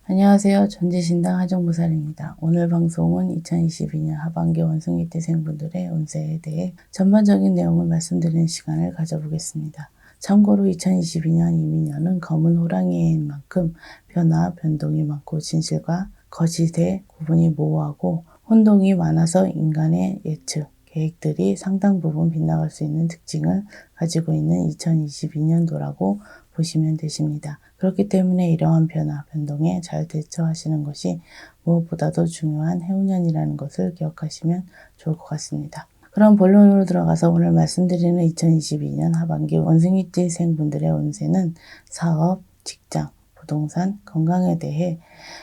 안녕하세요. 전지신당 하정무살입니다. 오늘 방송은 2022년 하반기 원숭이띠생분들의 운세에 대해 전반적인 내용을 말씀드리는 시간을 가져보겠습니다. 참고로 2022년 이민년은 검은 호랑이인 만큼 변화, 변동이 많고 진실과 거짓의 구분이 모호하고 혼동이 많아서 인간의 예측, 계획들이 상당 부분 빗나갈 수 있는 특징을 가지고 있는 2022년도라고 보시면 되십니다. 그렇기 때문에 이러한 변화, 변동에 잘 대처하시는 것이 무엇보다도 중요한 해운년이라는 것을 기억하시면 좋을 것 같습니다. 그럼 본론으로 들어가서 오늘 말씀드리는 2022년 하반기 원숭이띠생분들의 운세는 사업, 직장, 부동산, 건강에 대해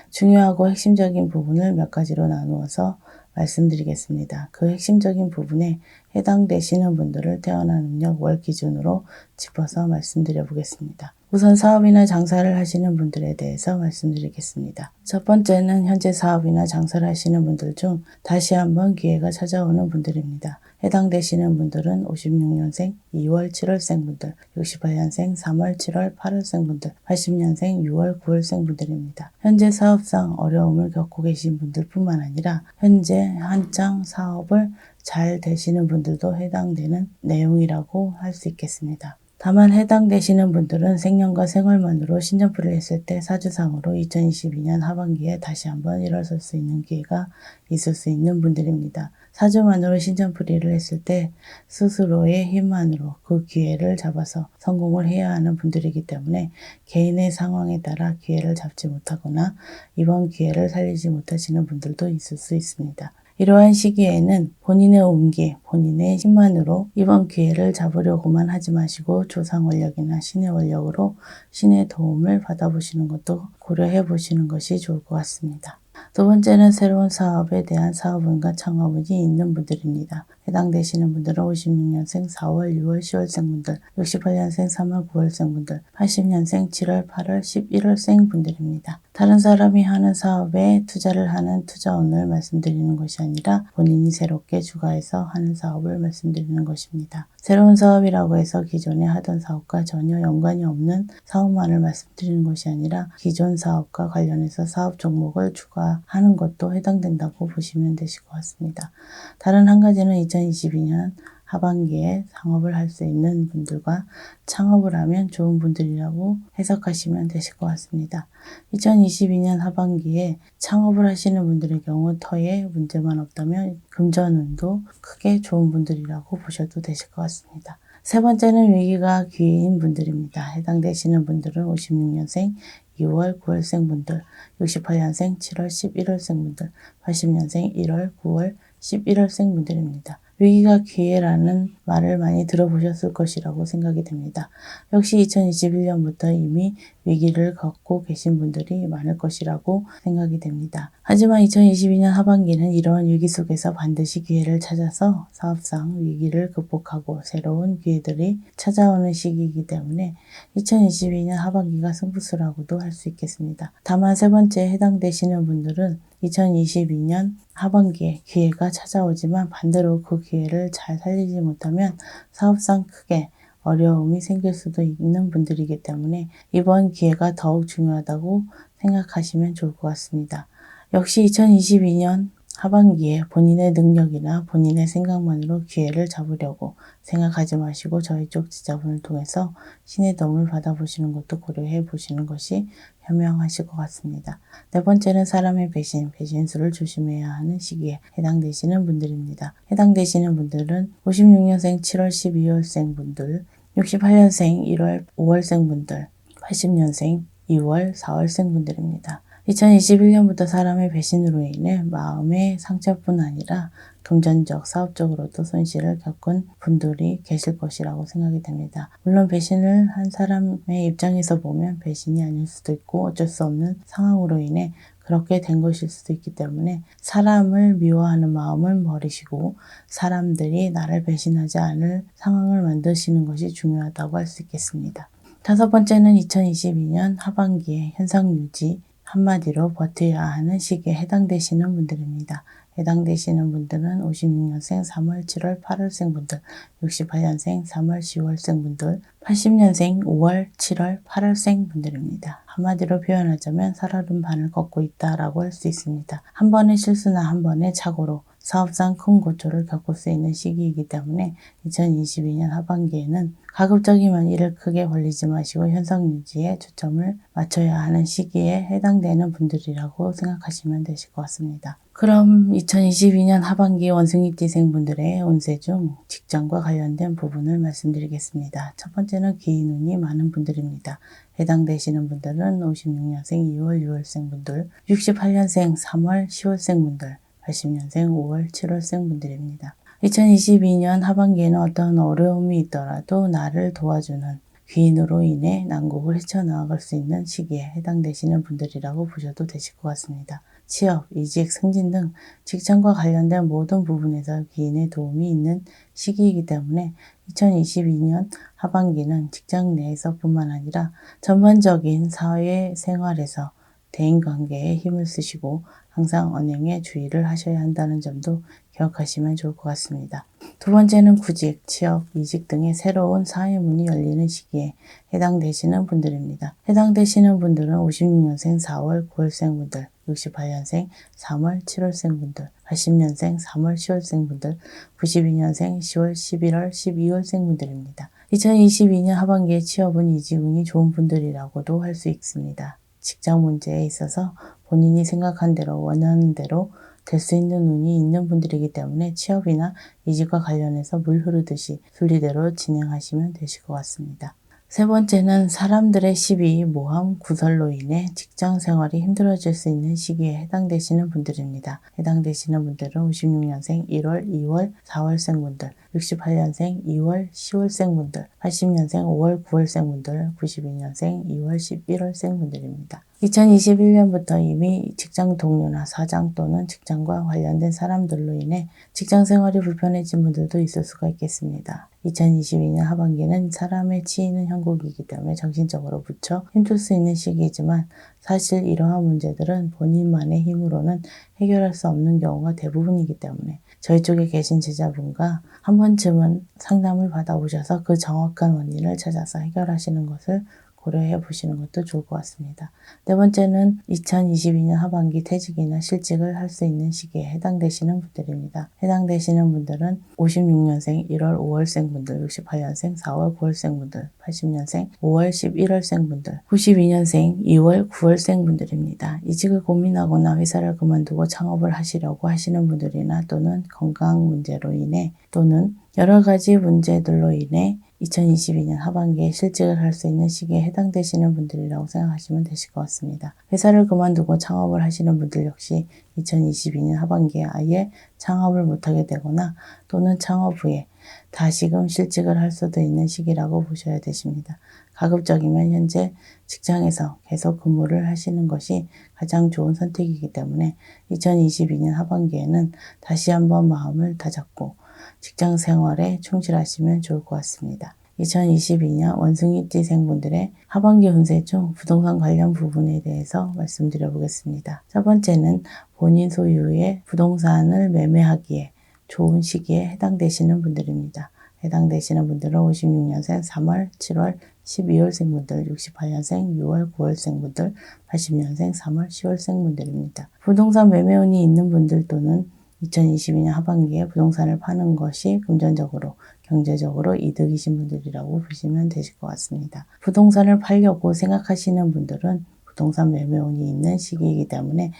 중요하고 핵심적인 부분을 몇 가지로 나누어서 말씀드리겠습니다. 그 핵심적인 부분에 해당되시는 분들을 태어난 음력 월 기준으로 짚어서 말씀드려 보겠습니다. 우선 사업이나 장사를 하시는 분들에 대해서 말씀드리겠습니다. 첫 번째는 현재 사업이나 장사를 하시는 분들 중 다시 한번 기회가 찾아오는 분들입니다. 해당되시는 분들은 56년생 2월 7월생 분들, 68년생 3월 7월 8월생 분들, 80년생 6월 9월생 분들입니다. 현재 사업상 어려움을 겪고 계신 분들 뿐만 아니라 현재 한창 사업을 잘 되시는 분들도 해당되는 내용이라고 할 수 있겠습니다. 다만 해당되시는 분들은 생년과 생월만으로 신점풀이를 했을 때 사주상으로 2022년 하반기에 다시 한번 일어설 수 있는 기회가 있을 수 있는 분들입니다. 사주만으로 신점풀이를 했을 때 스스로의 힘만으로 그 기회를 잡아서 성공을 해야 하는 분들이기 때문에 개인의 상황에 따라 기회를 잡지 못하거나 이번 기회를 살리지 못하시는 분들도 있을 수 있습니다. 이러한 시기에는 본인의 운기, 본인의 힘만으로 이번 기회를 잡으려고만 하지 마시고 조상 원력이나 신의 원력으로 신의 도움을 받아보시는 것도 고려해 보시는 것이 좋을 것 같습니다. 두 번째는 새로운 사업에 대한 사업운과 창업운이 있는 분들입니다. 해당되시는 분들은 56년생 4월, 6월, 10월생 분들, 68년생 3월, 9월생 분들, 80년생 7월, 8월, 11월생 분들입니다. 다른 사람이 하는 사업에 투자를 하는 투자운을 말씀드리는 것이 아니라 본인이 새롭게 주가해서 하는 사업을 말씀드리는 것입니다. 새로운 사업이라고 해서 기존에 하던 사업과 전혀 연관이 없는 사업만을 말씀드리는 것이 아니라 기존 사업과 관련해서 사업 종목을 추가하는 것도 해당된다고 보시면 되실 것 같습니다. 다른 한 가지는 2022년 하반기에 창업을 할 수 있는 분들과 창업을 하면 좋은 분들이라고 해석하시면 되실 것 같습니다. 2022년 하반기에 창업을 하시는 분들의 경우 터에 문제만 없다면 금전운도 크게 좋은 분들이라고 보셔도 되실 것 같습니다. 세 번째는 위기가 기회인 분들입니다. 해당되시는 분들은 56년생 2월 9월생 분들, 68년생 7월 11월생 분들, 80년생 1월 9월 11월생 분들입니다. 위기가 기회라는 말을 많이 들어보셨을 것이라고 생각이 됩니다. 역시 2021년부터 이미 위기를 겪고 계신 분들이 많을 것이라고 생각이 됩니다. 하지만 2022년 하반기는 이러한 위기 속에서 반드시 기회를 찾아서 사업상 위기를 극복하고 새로운 기회들이 찾아오는 시기이기 때문에 2022년 하반기가 승부수라고도 할 수 있겠습니다. 다만 세 번째 해당되시는 분들은 2022년 하반기에 기회가 찾아오지만 반대로 그 기회를 잘 살리지 못하면 사업상 크게 어려움이 생길 수도 있는 분들이기 때문에 이번 기회가 더욱 중요하다고 생각하시면 좋을 것 같습니다. 역시 2022년 하반기에 본인의 능력이나 본인의 생각만으로 기회를 잡으려고 생각하지 마시고 저희 쪽 지자분을 통해서 신의 도움을 받아보시는 것도 고려해 보시는 것이 현명하실 것 같습니다. 네 번째는 사람의 배신, 배신수를 조심해야 하는 시기에 해당되시는 분들입니다. 해당되시는 분들은 56년생 7월 12월생 분들, 68년생 1월 5월생 분들, 80년생 2월 4월생 분들입니다. 2021년부터 사람의 배신으로 인해 마음의 상처뿐 아니라 금전적, 사업적으로도 손실을 겪은 분들이 계실 것이라고 생각이 됩니다. 물론 배신을 한 사람의 입장에서 보면 배신이 아닐 수도 있고 어쩔 수 없는 상황으로 인해 그렇게 된 것일 수도 있기 때문에 사람을 미워하는 마음을 버리시고 사람들이 나를 배신하지 않을 상황을 만드시는 것이 중요하다고 할 수 있겠습니다. 다섯 번째는 2022년 하반기에 현상 유지, 한마디로 버텨야 하는 시기에 해당되시는 분들입니다. 해당되시는 분들은 56년생 3월, 7월, 8월생 분들, 68년생 3월, 10월생 분들, 80년생 5월, 7월, 8월생 분들입니다. 한마디로 표현하자면 살얼음 반을 걷고 있다라고 할 수 있습니다. 한 번의 실수나 한 번의 착오로 사업상 큰 고초를 겪을 수 있는 시기이기 때문에 2022년 하반기에는 가급적이면 일을 크게 벌리지 마시고 현상 유지에 초점을 맞춰야 하는 시기에 해당되는 분들이라고 생각하시면 되실 것 같습니다. 그럼 2022년 하반기 원숭이띠생분들의 운세 중 직장과 관련된 부분을 말씀드리겠습니다. 첫 번째는 기인운이 많은 분들입니다. 해당되시는 분들은 56년생 2월, 6월생 분들, 68년생 3월, 10월생 분들, 80년생 5월, 7월생 분들입니다. 2022년 하반기에는 어떤 어려움이 있더라도 나를 도와주는 귀인으로 인해 난국을 헤쳐나갈 수 있는 시기에 해당되시는 분들이라고 보셔도 되실 것 같습니다. 취업, 이직, 승진 등 직장과 관련된 모든 부분에서 귀인의 도움이 있는 시기이기 때문에 2022년 하반기는 직장 내에서뿐만 아니라 전반적인 사회생활에서 대인관계에 힘을 쓰시고 항상 언행에 주의를 하셔야 한다는 점도 기억하시면 좋을 것 같습니다. 두 번째는 구직, 취업, 이직 등의 새로운 사회문이 열리는 시기에 해당되시는 분들입니다. 해당되시는 분들은 56년생 4월, 9월생 분들, 68년생 3월, 7월생 분들, 80년생 3월, 10월생 분들, 92년생 10월, 11월, 12월생 분들입니다. 2022년 하반기에 취업은 이직운이 좋은 분들이라고도 할 수 있습니다. 직장 문제에 있어서 본인이 생각한 대로 원하는 대로 될 수 있는 운이 있는 분들이기 때문에 취업이나 이직과 관련해서 물 흐르듯이 순리대로 진행하시면 되실 것 같습니다. 세 번째는 사람들의 시비, 모함, 구설로 인해 직장 생활이 힘들어질 수 있는 시기에 해당되시는 분들입니다. 해당되시는 분들은 56년생 1월, 2월, 4월생 분들, 68년생 2월, 10월생 분들, 80년생 5월, 9월생 분들, 92년생 2월, 11월생 분들입니다. 2021년부터 이미 직장 동료나 사장 또는 직장과 관련된 사람들로 인해 직장 생활이 불편해진 분들도 있을 수가 있겠습니다. 2022년 하반기는 사람의 치이는 형국이기 때문에 정신적으로 무척 힘들 수 있는 시기이지만 사실 이러한 문제들은 본인만의 힘으로는 해결할 수 없는 경우가 대부분이기 때문에 저희 쪽에 계신 제자분과 한 번쯤은 상담을 받아보셔서 그 정확한 원인을 찾아서 해결하시는 것을 고려해 보시는 것도 좋을 것 같습니다. 네 번째는 2022년 하반기 퇴직이나 실직을 할 수 있는 시기에 해당되시는 분들입니다. 해당되시는 분들은 56년생 1월 5월생 분들, 68년생 4월 9월생 분들, 80년생 5월 11월생 분들, 92년생 2월 9월생 분들입니다. 이직을 고민하거나 회사를 그만두고 창업을 하시려고 하시는 분들이나 또는 건강 문제로 인해 또는 여러 가지 문제들로 인해 2022년 하반기에 실직을 할 수 있는 시기에 해당되시는 분들이라고 생각하시면 되실 것 같습니다. 회사를 그만두고 창업을 하시는 분들 역시 2022년 하반기에 아예 창업을 못하게 되거나 또는 창업 후에 다시금 실직을 할 수도 있는 시기라고 보셔야 되십니다. 가급적이면 현재 직장에서 계속 근무를 하시는 것이 가장 좋은 선택이기 때문에 2022년 하반기에는 다시 한번 마음을 다잡고 직장 생활에 충실하시면 좋을 것 같습니다. 2022년 원숭이띠생분들의 하반기 운세 중 부동산 관련 부분에 대해서 말씀드려 보겠습니다. 첫 번째는 본인 소유의 부동산을 매매하기에 좋은 시기에 해당되시는 분들입니다. 해당되시는 분들은 56년생 3월, 7월, 12월생 분들, 68년생 6월, 9월생 분들, 80년생 3월, 10월생 분들입니다. 부동산 매매운이 있는 분들 또는 2022년 하반기에 부동산을 파는 것이 금전적으로, 경제적으로 이득이신 분들이라고 보시면 되실 것 같습니다. 부동산을 팔려고 생각하시는 분들은 부동산 매매운이 있는 시기이기 때문에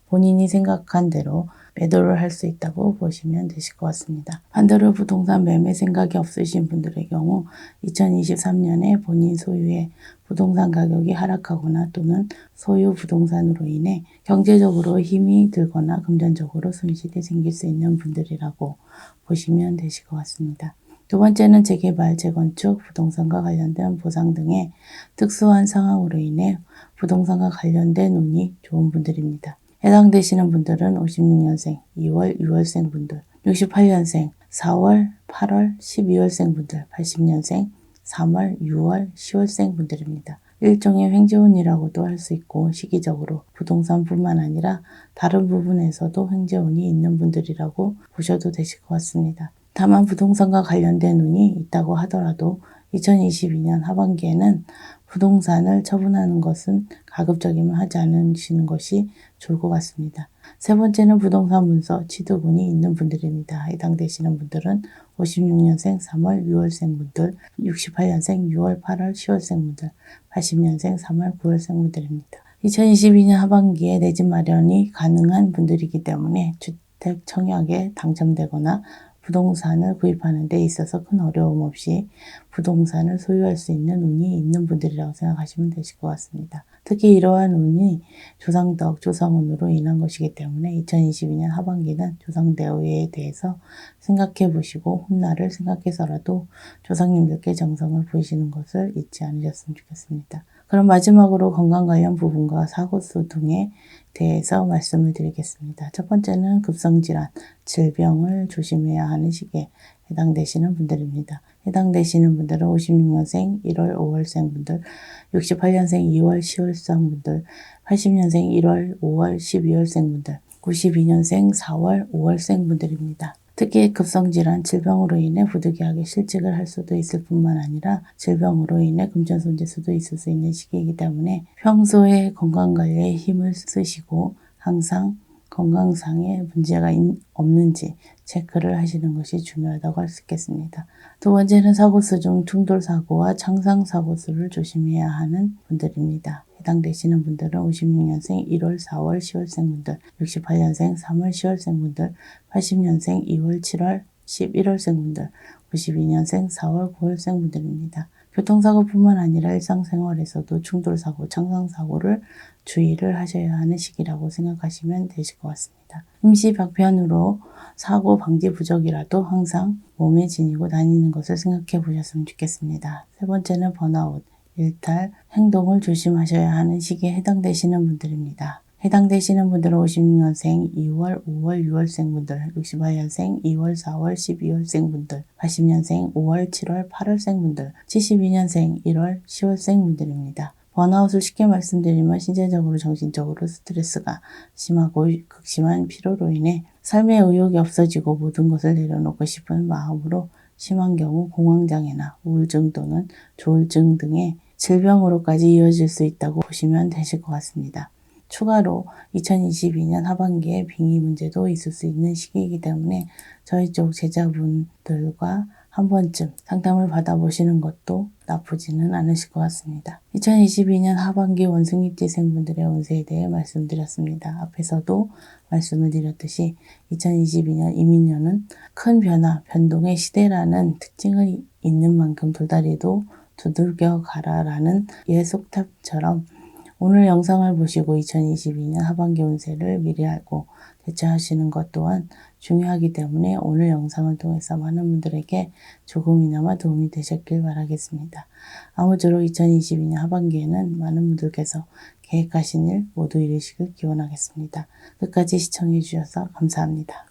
본인이 생각한 대로 매도를 할 수 있다고 보시면 되실 것 같습니다. 반대로 부동산 매매 생각이 없으신 분들의 경우 2023년에 본인 소유의 부동산 가격이 하락하거나 또는 소유 부동산으로 인해 경제적으로 힘이 들거나 금전적으로 손실이 생길 수 있는 분들이라고 보시면 되실 것 같습니다. 두 번째는 재개발, 재건축, 부동산과 관련된 보상 등의 특수한 상황으로 인해 부동산과 관련된 운이 좋은 분들입니다. 해당되시는 분들은 56년생 2월, 6월생 분들, 68년생 4월, 8월, 12월생 분들, 80년생 3월, 6월, 10월생 분들입니다. 일종의 횡재운이라고도 할 수 있고 시기적으로 부동산뿐만 아니라 다른 부분에서도 횡재운이 있는 분들이라고 보셔도 되실 것 같습니다. 다만 부동산과 관련된 운이 있다고 하더라도 2022년 하반기에는 부동산을 처분하는 것은 가급적이면 하지 않으시는 것이 좋을 것 같습니다. 세 번째는 부동산 문서 취득운이 있는 분들입니다. 해당되시는 분들은 56년생 3월 6월생 분들, 68년생 6월 8월 10월생 분들, 80년생 3월 9월생 분들입니다. 2022년 하반기에 내 집 마련이 가능한 분들이기 때문에 주택 청약에 당첨되거나 부동산을 구입하는 데 있어서 큰 어려움 없이 부동산을 소유할 수 있는 운이 있는 분들이라고 생각하시면 되실 것 같습니다. 특히 이러한 운이 조상덕, 조상운으로 인한 것이기 때문에 2022년 하반기는 조상대우에 대해서 생각해 보시고 훗날을 생각해서라도 조상님들께 정성을 보이시는 것을 잊지 않으셨으면 좋겠습니다. 그럼 마지막으로 건강 관련 부분과 사고수 등에 대해서 말씀을 드리겠습니다. 첫 번째는 급성질환, 질병을 조심해야 하는 시기에 해당되시는 분들입니다. 해당되시는 분들은 56년생 1월 5월생 분들, 68년생 2월 10월생 분들, 80년생 1월 5월 12월생 분들, 92년생 4월 5월생 분들입니다. 특히 급성질환, 질병으로 인해 부득이하게 실직을 할 수도 있을 뿐만 아니라 질병으로 인해 금전손재수도 있을 수 있는 시기이기 때문에 평소에 건강관리에 힘을 쓰시고 항상 건강상의 문제가 없는지 체크를 하시는 것이 중요하다고 할 수 있겠습니다. 두 번째는 사고수 중 충돌사고와 창상사고수를 조심해야 하는 분들입니다. 해당되시는 분들은 56년생 1월 4월 10월생 분들, 68년생 3월 10월생 분들, 80년생 2월 7월 11월생 분들, 92년생 4월 9월생 분들입니다. 교통사고뿐만 아니라 일상생활에서도 충돌사고, 창상사고를 주의를 하셔야 하는 시기라고 생각하시면 되실 것 같습니다. 임시박편으로 사고 방지 부적이라도 항상 몸에 지니고 다니는 것을 생각해 보셨으면 좋겠습니다. 세 번째는 번아웃, 일탈, 행동을 조심하셔야 하는 시기에 해당되시는 분들입니다. 해당되시는 분들은 56년생 2월, 5월, 6월생 분들, 68년생 2월, 4월, 12월생 분들, 80년생 5월, 7월, 8월생 분들, 72년생 1월, 10월생 분들입니다. 번아웃을 쉽게 말씀드리면 신체적으로 정신적으로 스트레스가 심하고 극심한 피로로 인해 삶의 의욕이 없어지고 모든 것을 내려놓고 싶은 마음으로 심한 경우 공황장애나 우울증 또는 조울증 등의 질병으로까지 이어질 수 있다고 보시면 되실 것 같습니다. 추가로 2022년 하반기에 빙의 문제도 있을 수 있는 시기이기 때문에 저희 쪽 제자분들과 한 번쯤 상담을 받아보시는 것도 나쁘지는 않으실 것 같습니다. 2022년 하반기 원숭이띠생분들의 운세에 대해 말씀드렸습니다. 앞에서도 말씀을 드렸듯이 2022년 이민년은 큰 변화, 변동의 시대라는 특징을 있는 만큼 돌다리도 두들겨 가라라는 예속탑처럼 오늘 영상을 보시고 2022년 하반기 운세를 미리 알고 대처하시는 것 또한 중요하기 때문에 오늘 영상을 통해서 많은 분들에게 조금이나마 도움이 되셨길 바라겠습니다. 아무쪼록 2022년 하반기에는 많은 분들께서 계획하신 일 모두 이루시길 기원하겠습니다. 끝까지 시청해 주셔서 감사합니다.